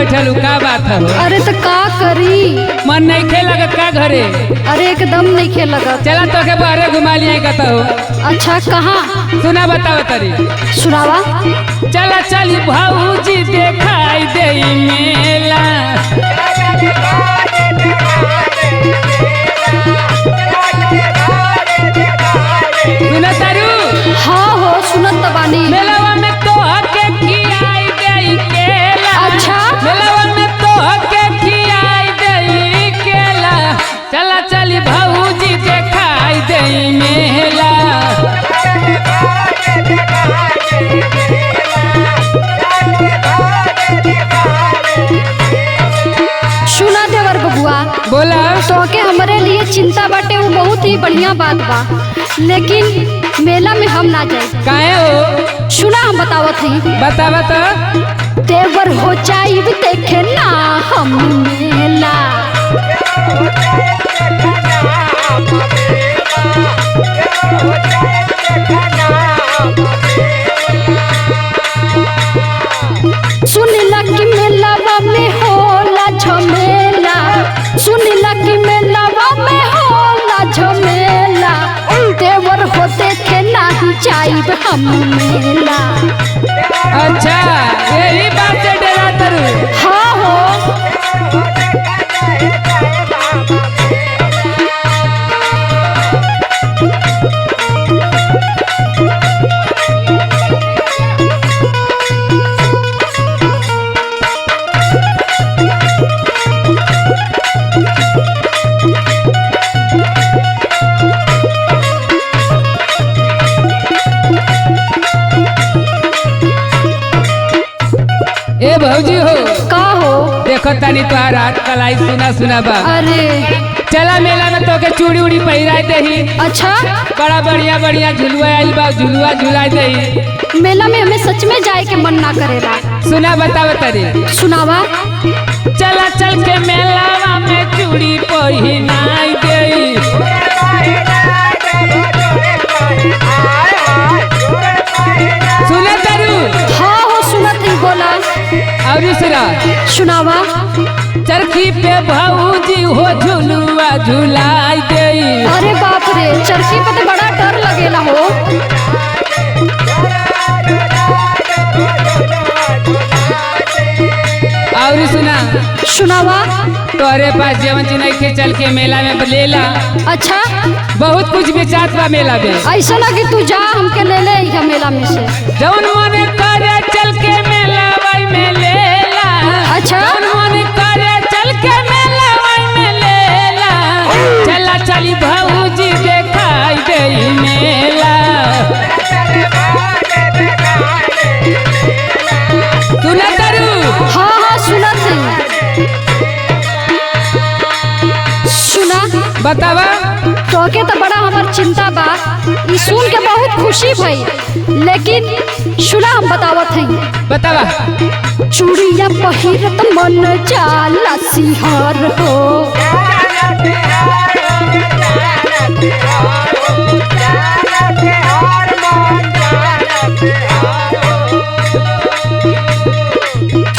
बैठल का बात है? अरे तो का करी, मन नहीं खे लगत का घरे? अरे एकदम नहीं खेल लगा। चला तो के बाहरे घुमा लिया कहता हो। अच्छा कहाँ? सुना बताओ तरी। सुनावा। चला चली भाऊजी देखाई दे मेला। सुना तारू? हाँ हो सुनत तो बानी। मेलावा में तो हके खियाई दे केला। अच्छा मेलावा में तो हके खियाई दे केला। चला चली भाऊजी देखाई दे मेला। सुना देवर बबुआ, बोला तो के हमारे लिए चिंता बाटे वो बहुत ही बढ़िया बात बा, लेकिन मेला में हम ना जाए। काहे हो? सुना हम बतावत ही। बतावा तो। देवर हो जाई देखे ना हम मेला। सुनिला कि मेलावा में होला झमेला। सुनिला कि मेलावा में होला झमेला। देवर हो देखे नहीं जाइब हम मेला। अच्छा यही बात से डरा तरू। हाँ हो। ए भौजी हो, का हो? देखो तनी तोहार हाथ कलाई सुना सुना बा। अरे चला मेला में तो के चूड़ी उड़ी पहिराई दही। अच्छा बड़ा बढ़िया बढ़िया झुलुआ आइल बा, झुलुआ झुलाई दही। मेला में हमें सच में जाए के मन ना करेला। सुना बताओ तरी। सुनावा। चला चल के मेलावा में चूड़ी पहिनाई दही। सुना तरू? हाँ हो सुनत ही बोला। और सुना। सुनावा। चरखी पे भौजी हो झुलुआ झुलाई दही। अरे बाप रे, चरखी पे तो बड़ा डर लगेला हो। और सुना। सुनावा। तोहरे पास जेवन चुनाई के चल के मेला में लेला। अच्छा बहुत कुछ बेचात बा मेला में। ऐसा लगे तू जा हमके ले ले यहाँ मेला में से। जौन मन करे चल के मेला वही में लेला। अच्छा जौन मन करे चल के मेला वही में लेला। चला चली भाऊजी देखाई दे मेला। सुना तारू? हाँ हाँ सुनत ही। सुना। बतावा। तोके तो बड़ा हमार चिंता बा, ई सुन के बहुत खुशी भई, लेकिन सुना हम बतावत हई। बतावा। चूड़िया पहिरत मन जाला सिहार हो।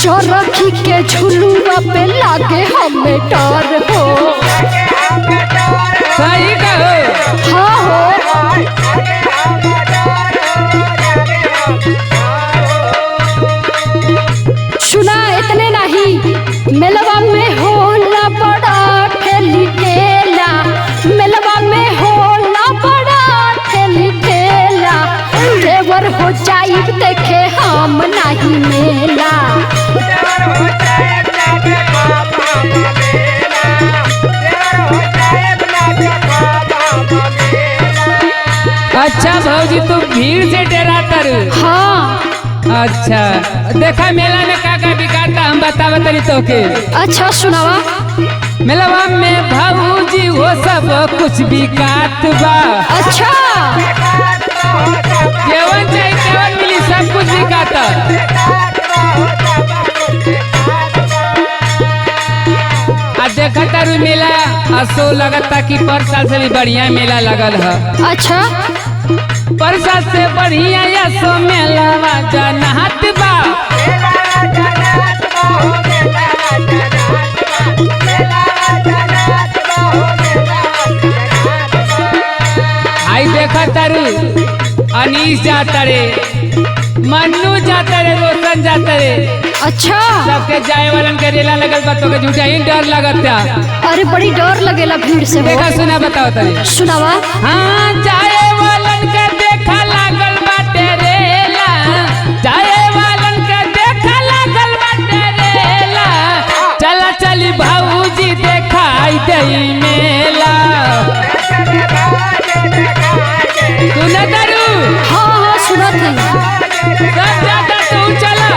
चरखी के झुलुआ पे लागे हमें डर हो। सही कहो। हाँ हो। सुना इतने नहीं, मेलवा में होला बड़ा ठेली ठेला। मेलवा में होला बड़ा ठेली ठेला। देवर हो जाई देखे हम नहीं मेला। अच्छा भौजी तू भीड़ से डरा तर। हाँ अच्छा देखा मेला में का बिकाता हम बतावा तरी तो के। अच्छा सुनावा। मेलवा में भाऊजी हो सब कुछ बिकात बा। अच्छा केवन चाहिए केवन मिली सब कुछ बिकाता। आ देखा तारू मेला असो लगता कि पर साल से भी बढ़िया मेला लगल है। अच्छा पर साल से बढ़िया असो मेला जनहत बा। जाते रे। अच्छा, सबके जाए वालन के रेला लगल बा तो के झूठा ही डर लगता। अरे बड़ी डर लगेला भीड़ से हो। देखा सुना बताओ तनी। सुनावा। हाँ जाए वालन के देखा लागल बाटे रेला, जाए वालन के देखा लागल बाटे रेला, चला चली भाऊजी देखाई दई मेला। सुना दारू? हाँ हाँ सुनत है। सब जाता तू चला।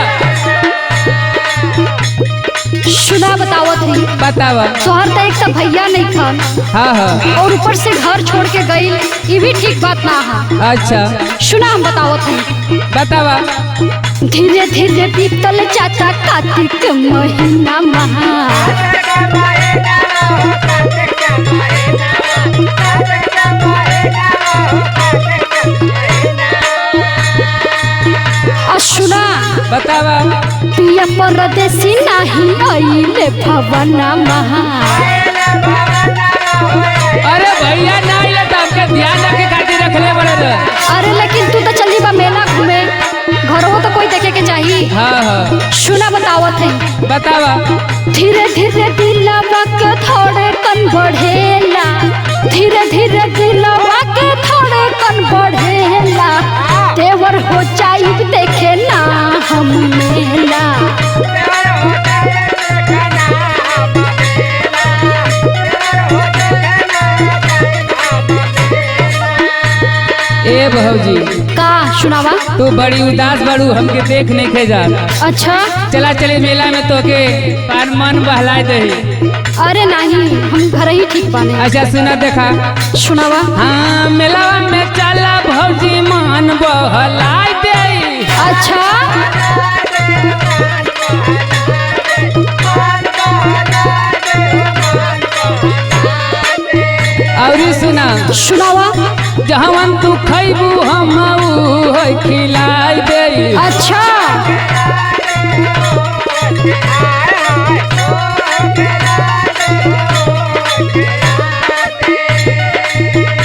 सुना बतावत है। बतावा। तोहर तो एक तो भैया नहीं खान हाँ हाँ और ऊपर से घर छोड़ के गई, ये भी ठीक बात ना है। अच्छा सुना हम बतावत है। बतावा। धीरे धीरे बीतल चाचा कार्तिक महीना महा, सुना बतावा। पिया परदेसी नहीं आइले भवना महा। अरे भैया ना आइले तो हमके ध्यान रखे खातिर रखले बड़े रे। अरे लेकिन तू तो चली बा मेला घूमे, घरों तो कोई देखे के चाहिए। हाँ हाँ सुना बतावत है। बतावा। धीरे धीरे दिलवा के थोड़े कन बढ़ेला, धीरे धीरे दिलवा के थोड़े कन बढ़ेला, देवर हो जाई देखे ना हम मेला। ए भौजी का सुनावा। तू बड़ी उदास बड़ू, हमके देख नहीं खे जा। अच्छा चला चले मेला में तो के पार मन बहलाए दे। अरे नहीं, हम घर ही ठीक बाने। अच्छा सुना देखा। सुनावा। हाँ मेला में चला भौजी मन बहलाए दे। अच्छा और सुना। सुनावा। जहवन तू खैबू हम खिलाई दे। अच्छा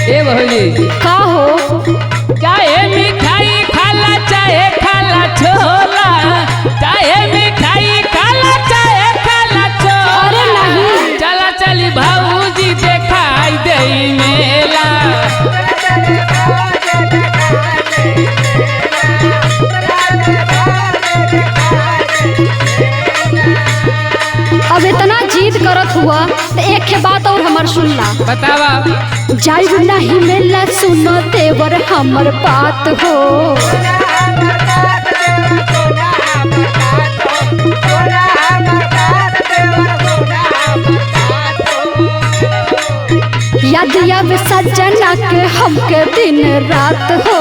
ए भौजी का हो। चाहे मिठाई खाला चाहे खाला छोला, चाहे मिठाई खाला चाहे खाला छोला। अरे नहीं। चला चली भाऊजी देखाई दे मेला। अब इतना जिद करत हुआ तो एक के बात और हमार सुनला। बतावा। जाई नहीं मेला सुनो देवर हमर बात हो। याद आवे सजना के हमके दिन रात हो।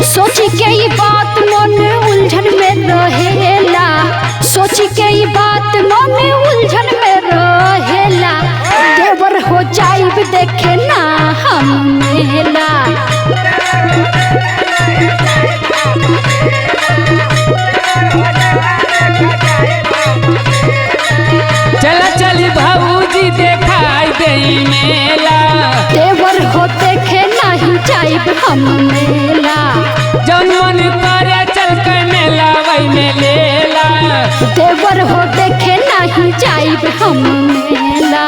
सोची के ये बात मन उलझन में रहेला, सोची के ये बात मन उलझन में रहेला, देवर हो जाइब देखे ना हम मेला। चला चली भाऊजी देखाई दे मेला। देवर हो देखे नहीं जाइब हम मेला। जौन मन करे चल के मेला वही में लेला। देवर हो देखे नहीं जाइब हम मेला।